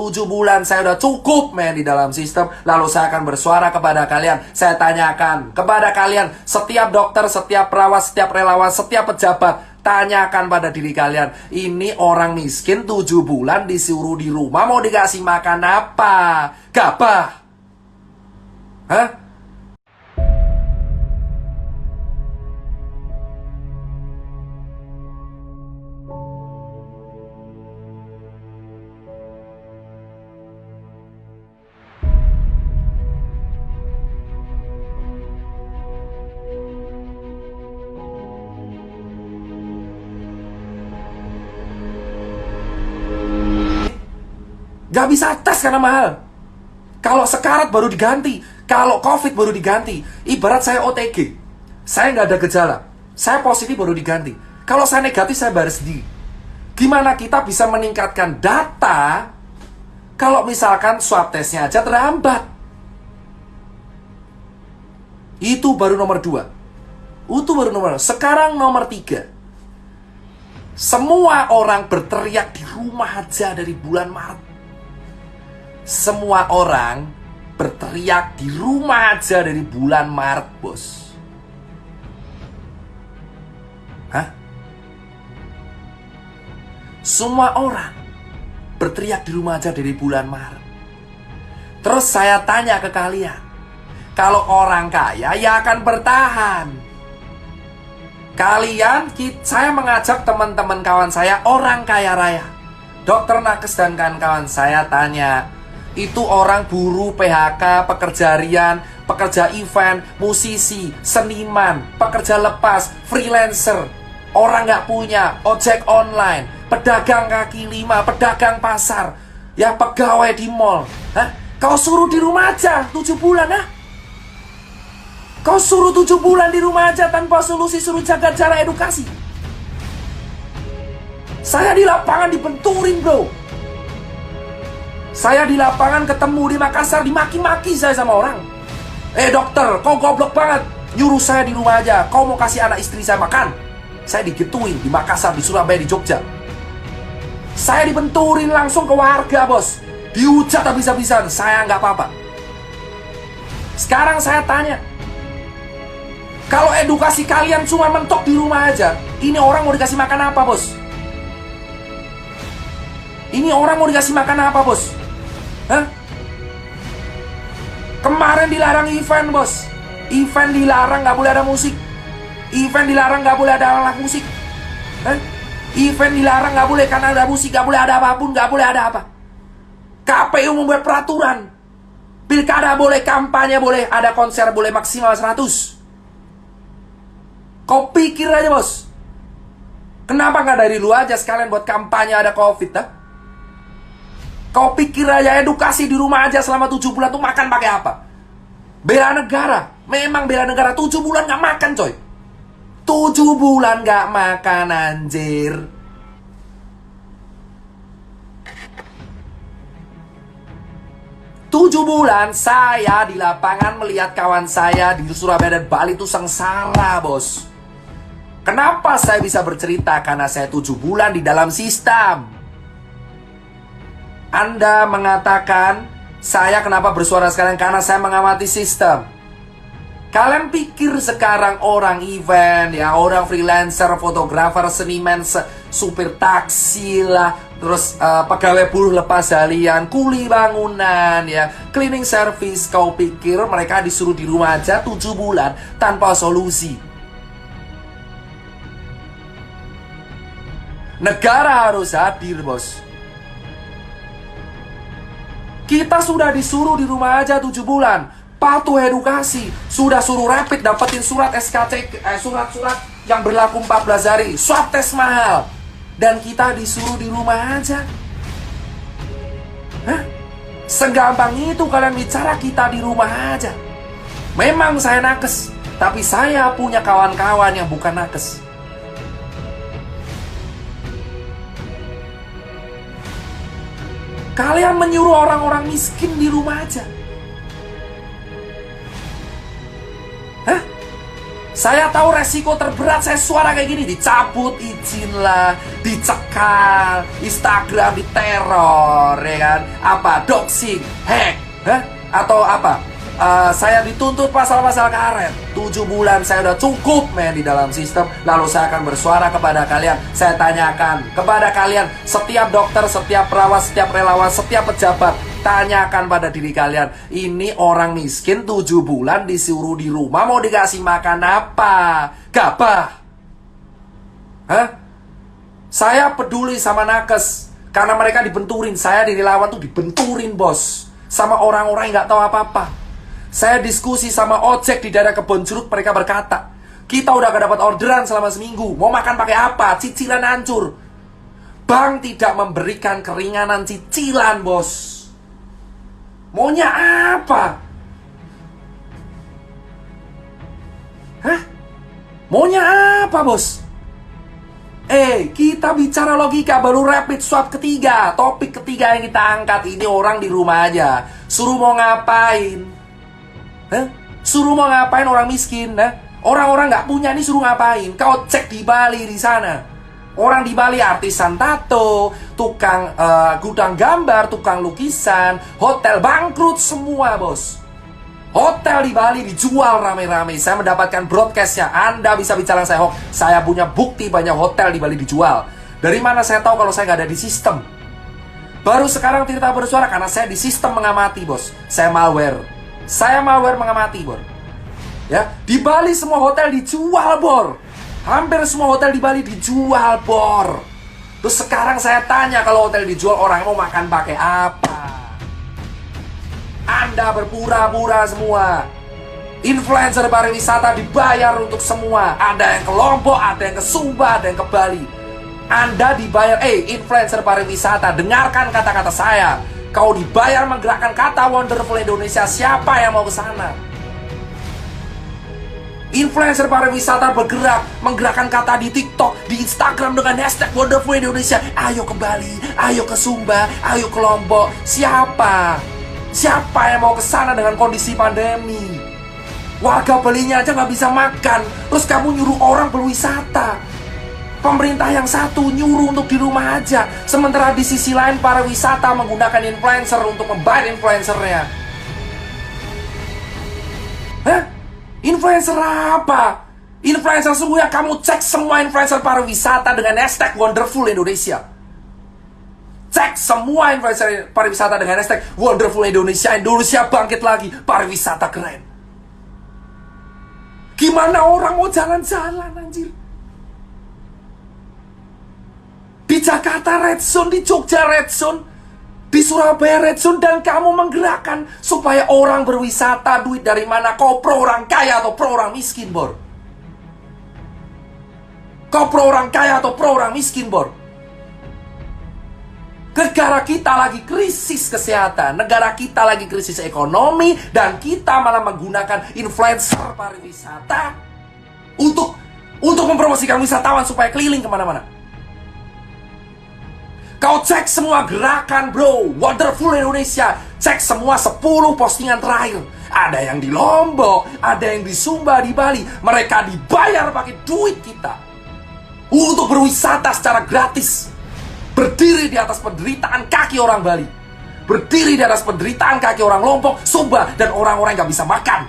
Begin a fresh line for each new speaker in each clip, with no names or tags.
7 bulan saya udah cukup men di dalam sistem. Lalu saya akan bersuara kepada kalian. Saya tanyakan kepada kalian, setiap dokter, setiap perawat, setiap relawan, setiap pejabat, tanyakan pada diri kalian, ini orang miskin 7 bulan disuruh di rumah, mau dikasih makan apa? Gabah? Hah? Gak bisa tes karena mahal. Kalau sekarat baru diganti, kalau COVID baru diganti. Ibarat saya OTG, saya nggak ada gejala, saya positif baru diganti. Kalau saya negatif, saya bayar sendiri. Gimana kita bisa meningkatkan data kalau misalkan swab testnya aja terhambat? Itu baru nomor 2. Itu baru nomor 2. Sekarang nomor 3. Semua orang berteriak di rumah aja dari bulan Maret. Semua orang berteriak di rumah aja dari bulan Maret, bos. Hah? Semua orang berteriak di rumah aja dari bulan Maret. Terus saya tanya ke kalian, kalau orang kaya ya akan bertahan. Saya mengajak teman-teman kawan saya, orang kaya raya, Dokter Nakes dan kawan-kawan, saya tanya, itu orang buruh, PHK, pekerja harian, pekerja event, musisi, seniman, pekerja lepas, freelancer, orang nggak punya, ojek online, pedagang kaki lima, pedagang pasar, ya pegawai di mall. Hah? Kau suruh di rumah aja 7 bulan, ha? Kau suruh 7 bulan di rumah aja tanpa solusi, suruh jaga jarak, edukasi. Saya di lapangan dibenturin, bro. Saya di lapangan ketemu di Makassar, dimaki-maki saya sama orang. Dokter, kau goblok banget, nyuruh saya di rumah aja. Kau mau kasih anak istri saya makan? Saya digituin di Makassar, di Surabaya, di Jogja. Saya dibenturin langsung ke warga, bos. Dihujat habis-habisan, saya nggak apa-apa. Sekarang saya tanya, kalau edukasi kalian cuma mentok di rumah aja, ini orang mau dikasih makan apa, bos? Ini orang mau dikasih makan apa, bos? Hah? Kemarin dilarang event, bos. Event dilarang, nggak boleh ada musik. Event dilarang, nggak boleh ada alat musik. Hah? Event dilarang, nggak boleh karena ada musik, nggak boleh ada apapun, nggak boleh ada apa. KPU membuat peraturan. Pilkada boleh, kampanye boleh, ada konser boleh maksimal 100. Kau pikir aja, bos. Kenapa nggak dari lu aja sekalian buat kampanye ada COVID, dah? Kau pikir aja edukasi di rumah aja selama 7 bulan tuh makan pakai apa? Bela negara. Memang bela negara 7 bulan gak makan, coy. 7 bulan gak makan, anjir. Tujuh bulan saya di lapangan melihat kawan saya di Surabaya dan Bali itu sengsara, bos. Kenapa saya bisa bercerita? Karena saya 7 bulan di dalam sistem. Anda mengatakan, saya kenapa bersuara sekarang? Karena saya mengamati sistem. Kalian pikir sekarang orang event, ya, orang freelancer, fotografer, seniman, supir taksi lah, terus pegawai buruh lepas harian, kuli bangunan, ya, cleaning service, kau pikir mereka disuruh di rumah aja 7 bulan tanpa solusi? Negara harus hadir, bos. Kita sudah disuruh di rumah aja 7 bulan. Patuh edukasi. Sudah suruh rapid, dapetin surat SKC, surat-surat yang berlaku 14 hari. Swab tes mahal. Dan kita disuruh di rumah aja. Hah? Segampang itu kalian bicara kita di rumah aja. Memang saya nakes, tapi saya punya kawan-kawan yang bukan nakes. Kalian menyuruh orang-orang miskin di rumah aja. Hah? Saya tahu resiko terberat saya suara kayak gini, dicabut izin lah, dicekal, Instagram diteror, ya kan? Apa, doxing, hack, atau apa? Saya dituntut pasal-pasal karet. 7 bulan saya udah cukup men di dalam sistem. Lalu saya akan bersuara kepada kalian. Saya tanyakan kepada kalian, setiap dokter, setiap perawat, setiap relawan, setiap pejabat, tanyakan pada diri kalian, ini orang miskin 7 bulan disuruh di rumah, mau dikasih makan apa? Gabah? Saya peduli sama nakes karena mereka dibenturin. Saya di relawan tuh dibenturin bos, sama orang-orang yang gak tahu apa-apa. Saya diskusi sama ojek di daerah Kebon Jeruk, mereka berkata, kita udah gak dapat orderan selama seminggu, mau makan pakai apa? Cicilan hancur. Bank tidak memberikan keringanan cicilan bos. Maunya apa? Maunya apa bos? Kita bicara logika, baru rapid swab ketiga. Topik ketiga yang kita angkat, ini orang di rumah aja. Suruh mau ngapain? Suruh mau ngapain orang miskin? Orang-orang nggak punya nih suruh ngapain? Kau cek di Bali di sana. Orang di Bali artisan tato, tukang gudang gambar, tukang lukisan, hotel bangkrut semua bos. Hotel di Bali dijual rame-rame. Saya mendapatkan broadcastnya. Anda bisa bicara saya hoax. Saya punya bukti banyak hotel di Bali dijual. Dari mana saya tahu kalau saya nggak ada di sistem? Baru sekarang Tirta bersuara karena saya di sistem mengamati bos. Saya malware mengamati bor. Ya, di Bali semua hotel dijual bor. Hampir semua hotel di Bali dijual bor. Terus sekarang saya tanya, kalau hotel dijual, orang mau makan pakai apa? Anda berpura-pura semua. Influencer pariwisata dibayar untuk semua. Ada yang ke Lombok, ada yang ke Sumba, ada yang ke Bali. Anda dibayar, influencer pariwisata, dengarkan kata-kata saya. Kau dibayar menggerakkan kata Wonderful Indonesia. Siapa yang mau ke sana? Influencer pariwisata bergerak, menggerakkan kata di TikTok, di Instagram dengan hashtag Wonderful Indonesia. Ayo ke Bali, ayo ke Sumba, ayo ke Lombok. Siapa? Siapa yang mau ke sana dengan kondisi pandemi? Warga Balinya aja nggak bisa makan, terus kamu nyuruh orang berwisata. Pemerintah yang satu nyuruh untuk di rumah aja, sementara di sisi lain pariwisata menggunakan influencer untuk membayar influencernya. Influencer apa? Influencer sungguh ya, kamu cek semua influencer pariwisata dengan hashtag Wonderful Indonesia. Cek semua influencer pariwisata dengan hashtag Wonderful Indonesia. Indonesia bangkit lagi, pariwisata keren. Gimana orang mau jalan-jalan anjir? Di Jakarta red zone, di Jogja red zone, di Surabaya red zone, dan kamu menggerakkan supaya orang berwisata. Duit dari mana? Kau pro orang kaya atau pro orang miskin bor? Kau pro orang kaya atau pro orang miskin bor? Negara kita lagi krisis kesehatan, negara kita lagi krisis ekonomi, dan kita malah menggunakan influencer pariwisata untuk mempromosikan wisatawan supaya keliling kemana-mana. Kau cek semua gerakan bro, Wonderful Indonesia. Cek semua 10 postingan terakhir. Ada yang di Lombok, ada yang di Sumba, di Bali. Mereka dibayar pakai duit kita untuk berwisata secara gratis. Berdiri di atas penderitaan kaki orang Bali, berdiri di atas penderitaan kaki orang Lombok, Sumba, dan orang-orang yang gak bisa makan.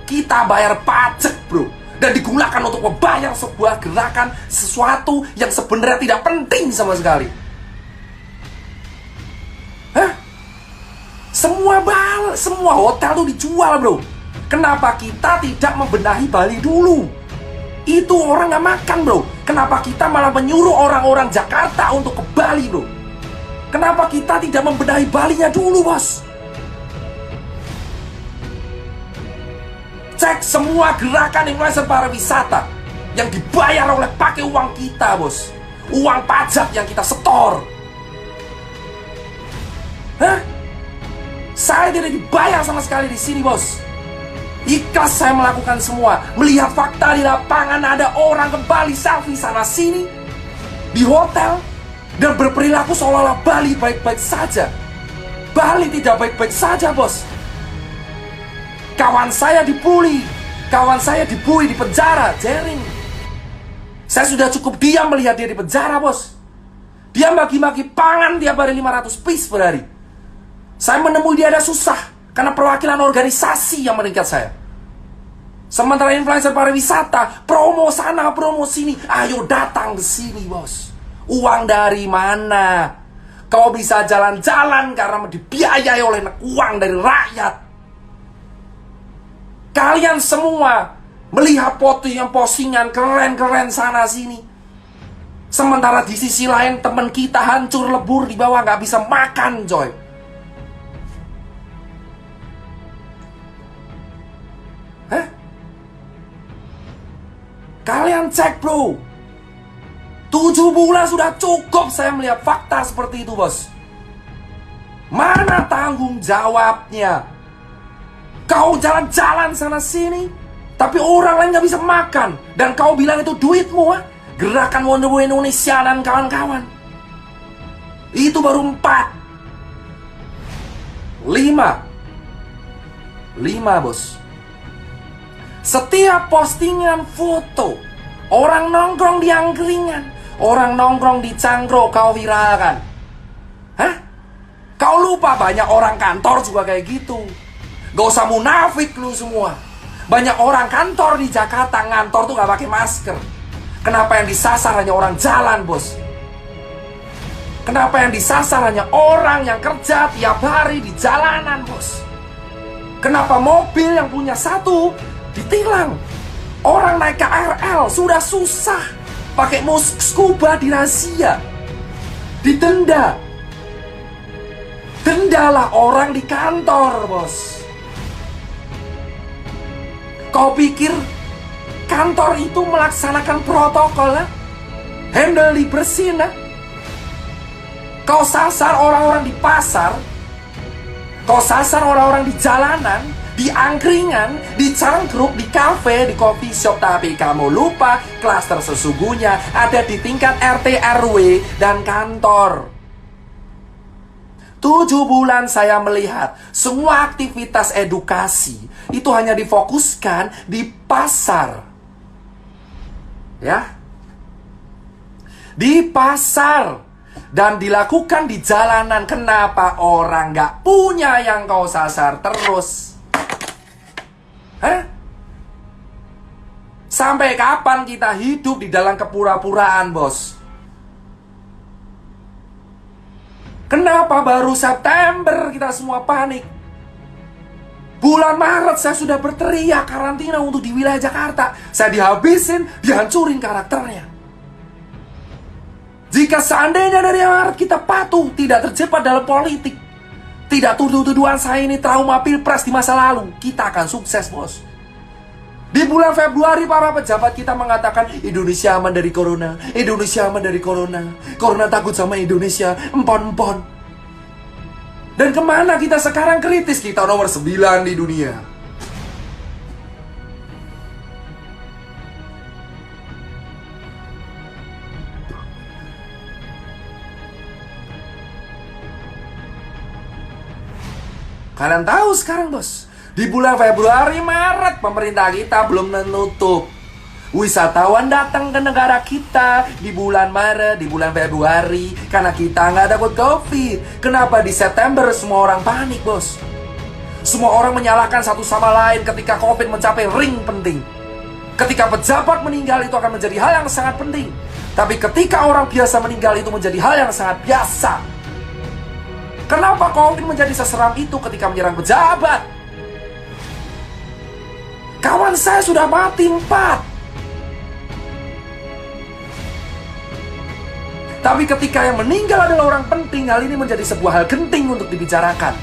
Kita bayar pajak bro, dan digunakan untuk membayar sebuah gerakan, sesuatu yang sebenarnya tidak penting sama sekali. Semua hotel tuh dijual bro. Kenapa kita tidak membenahi Bali dulu? Itu orang gak makan bro. Kenapa kita malah menyuruh orang-orang Jakarta untuk ke Bali bro? Kenapa kita tidak membenahi Balinya dulu bos? Cek semua gerakan influencer pariwisata yang dibayar oleh pakai uang kita bos. Uang pajak yang kita setor. Saya tidak dibayar sama sekali di sini bos. Ikhlas saya melakukan semua. Melihat fakta di lapangan, ada orang ke Bali selfie sana sini di hotel dan berperilaku seolah-olah Bali baik-baik saja. Bali tidak baik-baik saja bos. Kawan saya dibully, Kawan saya dibully di penjara, Jering. Saya sudah cukup diam melihat dia di penjara, bos. Dia maki-maki pangan tiap hari 500 piece per hari. Saya menemui dia ada susah karena perwakilan organisasi yang meningkat saya. Sementara influencer pariwisata, promo sana, promo sini. Ayo datang ke sini, bos. Uang dari mana? Kau bisa jalan-jalan karena dibiayai oleh uang dari rakyat. Kalian semua melihat postingan keren-keren sana sini. Sementara di sisi lain teman kita hancur lebur di bawah, nggak bisa makan, coy. Hah? Kalian cek, bro. 7 bulan sudah cukup saya melihat fakta seperti itu, bos. Mana tanggung jawabnya? Kau jalan-jalan sana sini, tapi orang lain gak bisa makan. Dan kau bilang itu duitmu, ha? Gerakan Wonderboy Indonesia dan kawan-kawan. Itu baru 4. 5, bos. Setiap postingan foto orang nongkrong di angkringan, orang nongkrong di cangkro, kau viralkan. Hah? Kau lupa banyak orang kantor juga kayak gitu. Gak usah munafik lu semua. Banyak orang kantor di Jakarta ngantor tuh gak pakai masker. Kenapa yang disasar hanya orang jalan, bos? Kenapa yang disasar hanya orang yang kerja tiap hari di jalanan, bos? Kenapa mobil yang punya satu ditilang? Orang naik KRL sudah susah, pakai scuba dirazia, didenda. Dendalah orang di kantor, bos. Kau pikir kantor itu melaksanakan protokol, ha? Handle dibersihin, ha? Kau sasar orang-orang di pasar, kau sasar orang-orang di jalanan, di angkringan, di cangkruk, di kafe, di coffee shop. Tapi kamu lupa klaster sesungguhnya ada di tingkat RT RW dan kantor. 7 bulan saya melihat semua aktivitas edukasi itu hanya difokuskan di pasar. Ya, di pasar dan dilakukan di jalanan. Kenapa orang gak punya yang kau sasar terus? Hah? Sampai kapan kita hidup di dalam kepura-puraan, bos? Kenapa baru September kita semua panik? Bulan Maret saya sudah berteriak karantina untuk di wilayah Jakarta. Saya dihabisin, dihancurin karakternya. Jika seandainya dari Maret kita patuh, tidak terjebak dalam politik, tidak tuduh-tuduhan saya ini trauma pilpres di masa lalu, kita akan sukses, bos. Di bulan Februari para pejabat kita mengatakan Indonesia aman dari corona, Indonesia aman dari corona, corona takut sama Indonesia, empon-empon. Dan kemana kita sekarang kritis? Kita nomor 9 di dunia. Kalian tahu sekarang, bos, di bulan Februari, Maret pemerintah kita belum menutup. Wisatawan datang ke negara kita di bulan Maret, di bulan Februari, karena kita nggak takut COVID. Kenapa di September semua orang panik, bos? Semua orang menyalahkan satu sama lain ketika COVID mencapai ring penting. Ketika pejabat meninggal itu akan menjadi hal yang sangat penting. Tapi ketika orang biasa meninggal itu menjadi hal yang sangat biasa. Kenapa COVID menjadi seseram itu ketika menyerang pejabat? Kawan saya sudah mati 4. Tapi ketika yang meninggal adalah orang penting, hal ini menjadi sebuah hal genting untuk dibicarakan.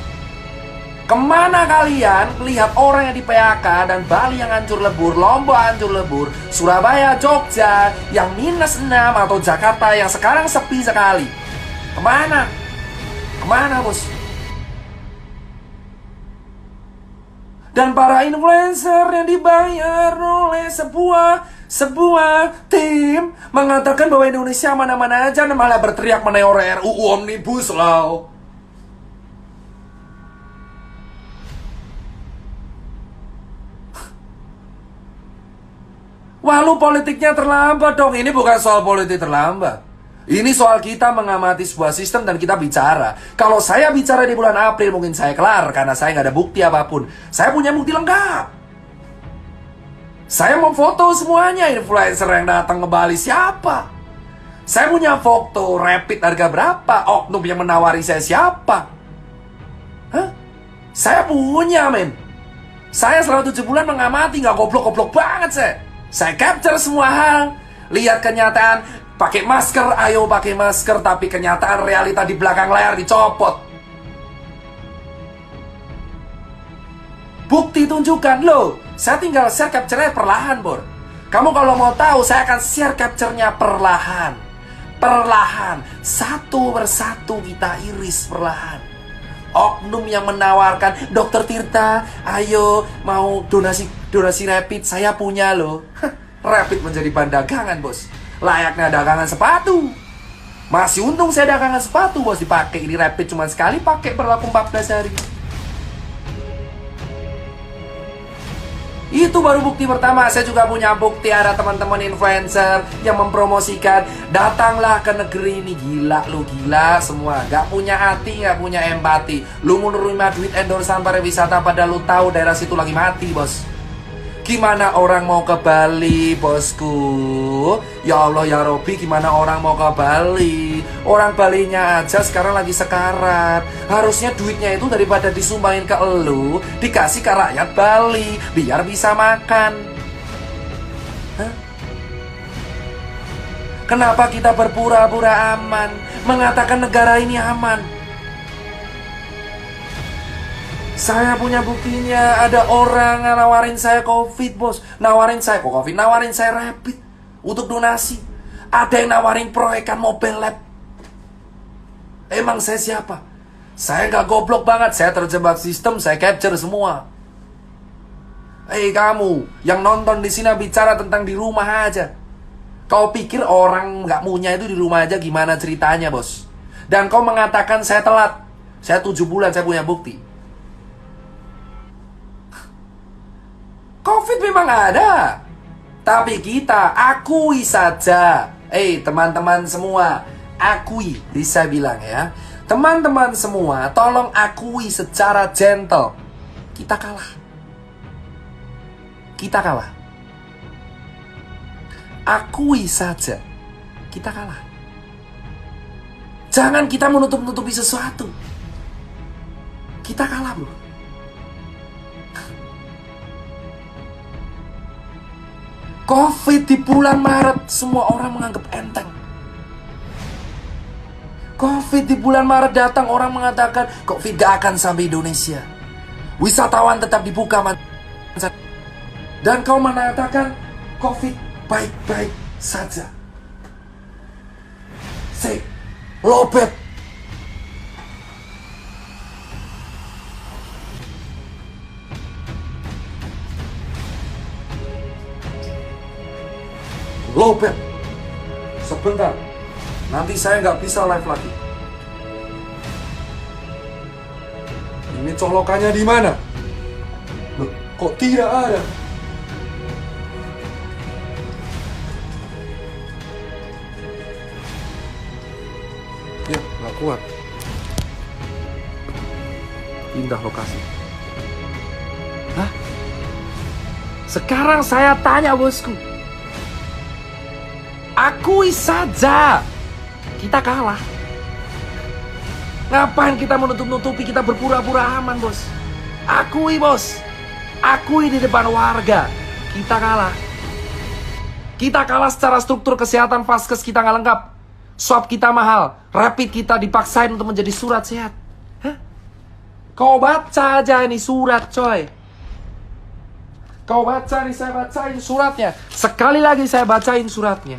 Kemana kalian lihat orang yang di PHK dan Bali yang hancur lebur, Lombok hancur lebur, Surabaya, Jogja yang -6 atau Jakarta yang sekarang sepi sekali? Kemana? Kemana, bos? Dan para influencer yang dibayar oleh sebuah tim mengatakan bahwa Indonesia mana-mana aja, malah berteriak meneor RUU Omnibus Law. Walau politiknya terlambat dong. Ini bukan soal politik terlambat. Ini soal kita mengamati sebuah sistem dan kita bicara. Kalau saya bicara di bulan April mungkin saya kelar karena saya nggak ada bukti apapun. Saya punya bukti lengkap. Saya mau foto semuanya influencer yang datang ke Bali siapa. Saya punya foto rapid harga berapa, oknum yang menawari saya siapa. Hah? Saya punya men. Saya selama 7 bulan mengamati, nggak goblok-goblok banget saya. Saya capture semua hal. Lihat kenyataan, pakai masker, ayo pakai masker. Tapi kenyataan realita di belakang layar dicopot. Bukti tunjukkan, loh. Saya tinggal share capture-nya perlahan, Bor. Kamu kalau mau tahu, saya akan share capture-nya perlahan. Perlahan. Satu persatu kita iris perlahan. Oknum yang menawarkan, Dokter Tirta, ayo mau donasi rapid, saya punya loh. Rapid menjadi bahan dagangan, bos. Layaknya dagangan sepatu. Masih untung saya dagangan sepatu, bos. Dipakai ini rapid cuma sekali, pakai berlaku 14 hari. Itu baru bukti pertama. Saya juga punya bukti ada teman-teman influencer yang mempromosikan, datanglah ke negeri ini. Gila lu, gila semua. Gak punya hati, gak punya empati. Lu mau nerima duit endorsan pariwisata padahal lu tahu daerah situ lagi mati, bos. Gimana orang mau ke Bali, bosku? Ya Allah ya Robi, gimana orang mau ke Bali? Orang Balinya aja sekarang lagi sekarat. Harusnya duitnya itu daripada disumbangin ke elu, dikasih ke rakyat Bali biar bisa makan. Hah? Kenapa kita berpura-pura aman, mengatakan negara ini aman? Saya punya buktinya. Ada orang nawarin saya COVID, bos. Nawarin saya kok COVID, nawarin saya rapid untuk donasi. Ada yang nawarin proyekan mobile lab. Emang saya siapa? Saya nggak goblok banget. Saya terjebak sistem, saya capture semua. Hei kamu yang nonton di sini bicara tentang di rumah aja. Kau pikir orang nggak punya itu di rumah aja gimana ceritanya, bos? Dan kau mengatakan saya telat. Saya 7 bulan, saya punya bukti. COVID memang ada, tapi kita akui saja. Teman-teman semua, akui, bisa bilang ya. Teman-teman semua, tolong akui secara gentle. Kita kalah. Kita kalah. Akui saja, kita kalah. Jangan kita menutup-nutupi sesuatu. Kita kalah, bro. COVID di bulan Maret, semua orang menganggap enteng. COVID di bulan Maret datang, orang mengatakan COVID gak akan sampai Indonesia. Wisatawan tetap dibuka. Dan kau mengatakan COVID baik-baik saja. Say, lobet. Lobet. Sebentar. Nanti saya nggak bisa live lagi. Ini colokannya di mana? Loh, kok tidak ada? Ya, nggak kuat. Pindah lokasi. Hah? Sekarang saya tanya, bosku. Akui saja, kita kalah. Ngapain kita menutup-nutupi, kita berpura-pura aman, bos? Akui, bos. Akui di depan warga, kita kalah. Kita kalah secara struktur kesehatan, vaskes kita nggak lengkap. Swab kita mahal, rapid kita dipaksain untuk menjadi surat sehat. Hah? Kau baca aja ini surat, coy. Kau baca nih, saya bacain suratnya. Sekali lagi saya bacain suratnya.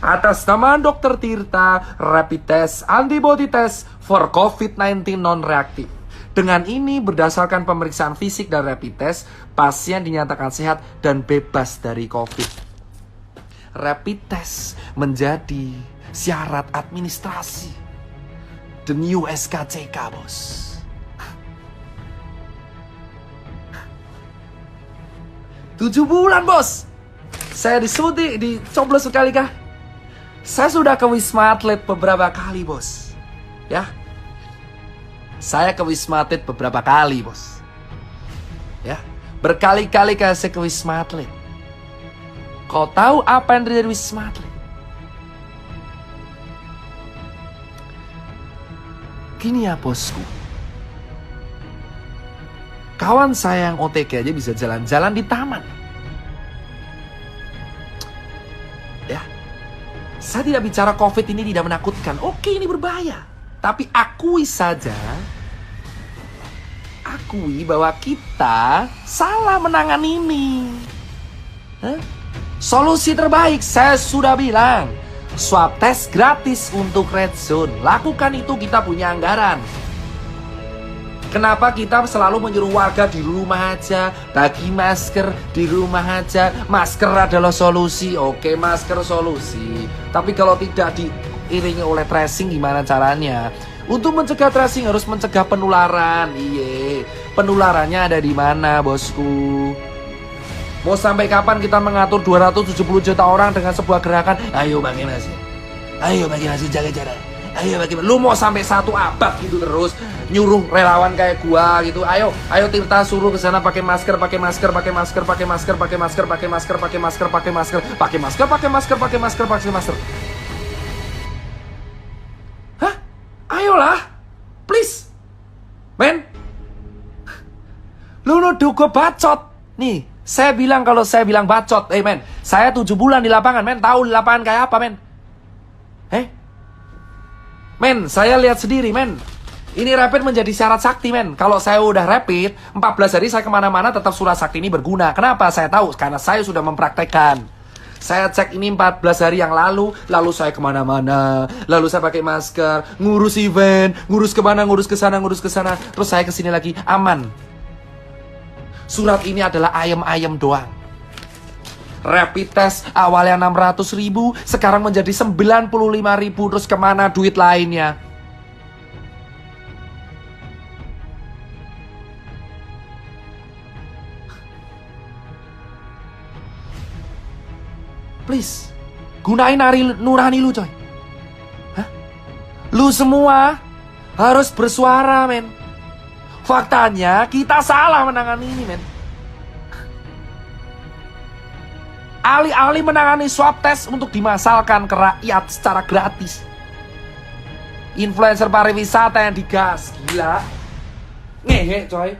Atas nama Dr. Tirta, rapid test, antibody test for COVID-19 non-reaktif. Dengan ini, berdasarkan pemeriksaan fisik dan rapid test, pasien dinyatakan sehat dan bebas dari COVID. Rapid test menjadi syarat administrasi. The new SKCK, bos. Tujuh bulan, bos. Saya disebut dicoblos sekali kah? Saya sudah ke Wisma Atlet beberapa kali, bos. Ya. Saya ke Wisma Atlet beberapa kali, bos. Ya. Berkali-kali saya ke Wisma Atlet. Kau tahu apa yang terjadi di Wisma Atlet? Gini ya, bosku. Kawan saya yang OTG aja bisa jalan-jalan di taman. Ya. Saya tidak bicara COVID ini tidak menakutkan. Oke, ini berbahaya. Tapi akui saja, akui bahwa kita salah menangani ini. Solusi terbaik, saya sudah bilang, swab test gratis untuk red zone. Lakukan itu, kita punya anggaran. Kenapa kita selalu menyuruh warga di rumah aja, bagi masker di rumah aja? Masker adalah solusi. Oke, masker solusi. Tapi kalau tidak diiringi oleh tracing, gimana caranya? Untuk mencegah tracing harus mencegah penularan. Iye, penularannya ada di mana, bosku? Mau sampai kapan kita mengatur 270 juta orang dengan sebuah gerakan? Ayo bagi masih. Ayo bagi masih, jaga jarak. Ayo bagaimana? Lu mau sampai 1 abad gitu terus nyuruh relawan kayak gua gitu. Ayo Tirta suruh ke sana pakai masker, pakai masker, pakai masker, pakai masker, pakai masker, pakai masker, pakai masker, pakai masker, pakai masker, pakai masker, pakai masker, pakai masker. Hah? Ayolah. Please. Men. Lu nuduh gua bacot. Nih, saya bilang kalau saya bilang bacot, men. Saya 7 bulan di lapangan, men. Tahu di lapangan kayak apa, men? Men, saya lihat sendiri, men. Ini rapid menjadi syarat sakti, men. Kalau saya udah rapid, 14 hari saya kemana-mana tetap surat sakti ini berguna. Kenapa? Saya tahu, karena saya sudah mempraktekkan. Saya cek ini 14 hari yang lalu saya kemana-mana. Lalu saya pakai masker, ngurus event, ngurus kemana, ngurus ke sana. Terus saya kesini lagi, aman. Surat ini adalah ayam-ayam doang. Rapid test awalnya 600.000, sekarang menjadi 95.000. Terus kemana duit lainnya? Please, gunain nurani lu, coy. Hah? Lu semua harus bersuara, men. Faktanya kita salah menangani ini, men. Alih-alih menangani swab test untuk dimasalkan ke rakyat secara gratis, influencer pariwisata yang digas. Gila. Ngehe, coy.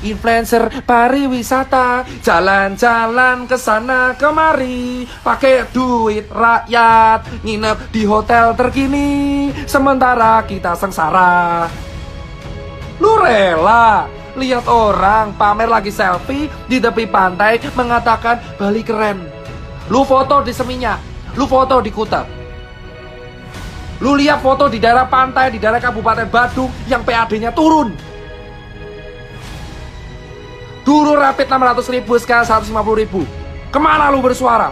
Influencer pariwisata jalan-jalan ke sana kemari, pakai duit rakyat, nginep di hotel terkini, sementara kita sengsara. Lu rela lihat orang pamer lagi selfie di tepi pantai mengatakan Bali keren. Lu foto di Seminyak, lu foto di Kuta. Lu lihat foto di daerah pantai, di daerah Kabupaten Badung yang PAD-nya turun. Dulu rapid 600.000, sekarang 150.000. Kemana lu bersuara?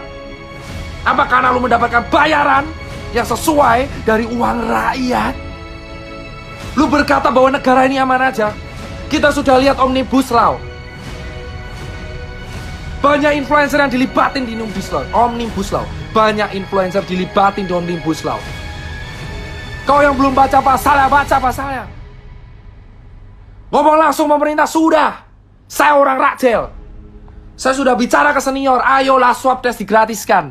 Apa karena lu mendapatkan bayaran yang sesuai dari uang rakyat? Lu berkata bahwa negara ini aman aja. Kita sudah lihat Omnibus Law. Banyak influencer yang dilibatin di Omnibus Law. Banyak influencer dilibatin di Omnibus Law. Kau yang belum baca pasalnya, baca pasalnya. Ngomong langsung pemerintah sudah. Saya orang Rakjel. Saya sudah bicara ke senior, ayolah swab test digratiskan.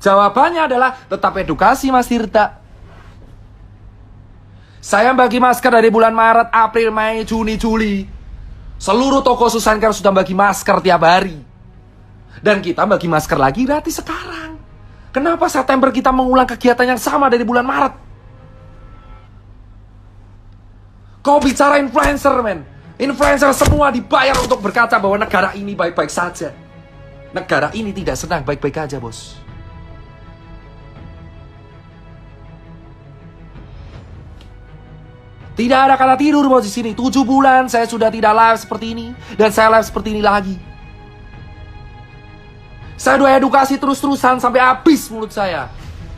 Jawabannya adalah tetap edukasi, Mas Tirta. Saya bagi masker dari bulan Maret, April, Mei, Juni, Juli. Seluruh toko Susankar sudah bagi masker tiap hari. Dan kita bagi masker lagi gratis sekarang. Kenapa September kita mengulang kegiatan yang sama dari bulan Maret? Kau bicara influencer, men. Influencer semua dibayar untuk berkata bahwa negara ini baik-baik saja. Negara ini tidak senang baik-baik aja, bos. Tidak ada kata tidur, bos, di sini. 7 bulan saya sudah tidak live seperti ini. Dan saya live seperti ini lagi. Saya udah edukasi terus-terusan sampai habis mulut saya.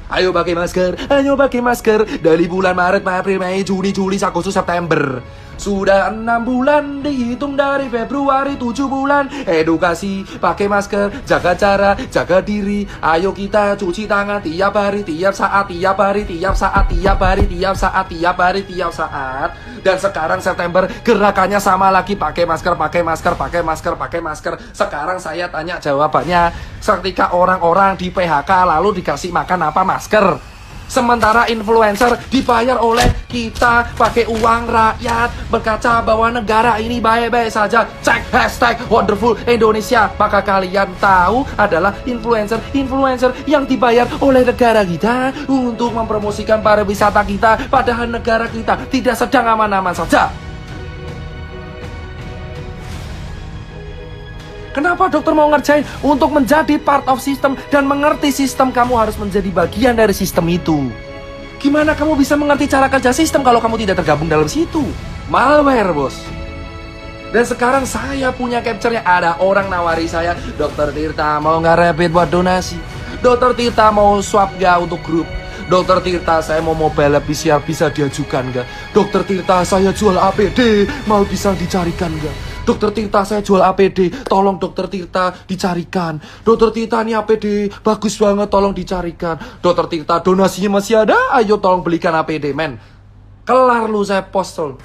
Ayo pakai masker, ayo pakai masker. Dari bulan Maret, April, Mei, Juni, Juli, Agustus, September. Sudah 6 bulan dihitung dari Februari, 7 bulan. Edukasi, pakai masker, jaga jarak, jaga diri. Ayo kita cuci tangan tiap hari, tiap saat, tiap hari, tiap saat, tiap hari, tiap saat, tiap hari, tiap saat. Dan sekarang September gerakannya sama lagi, pakai masker, pakai masker, pakai masker, pakai masker. Sekarang saya tanya jawabannya. Ketika orang-orang di PHK lalu dikasih makan apa? Masker. Sementara influencer dibayar oleh kita pakai uang rakyat, berkaca bahwa negara ini baik-baik saja. Cek hashtag wonderful Indonesia. Maka kalian tahu adalah influencer yang dibayar oleh negara kita untuk mempromosikan pariwisata kita, padahal negara kita tidak sedang aman-aman saja. Kenapa dokter mau ngerjain? Untuk menjadi part of system dan mengerti sistem, kamu harus menjadi bagian dari sistem itu. Gimana kamu bisa mengerti cara kerja sistem kalau kamu tidak tergabung dalam situ? Malware, bos. Dan sekarang saya punya capture-nya. Ada orang nawari saya, Dokter Tirta mau nggak rapid buat donasi? Dokter Tirta mau swab nggak untuk grup? Dokter Tirta saya mau mobile PCR bisa diajukan nggak? Dokter Tirta saya jual APD, mau bisa dicarikan nggak? Dokter Tirta saya jual APD, tolong Dokter Tirta dicarikan. Dokter Tirta ini APD bagus banget, tolong dicarikan. Dokter Tirta donasinya masih ada, ayo tolong belikan APD, men. Kelar lu saya post.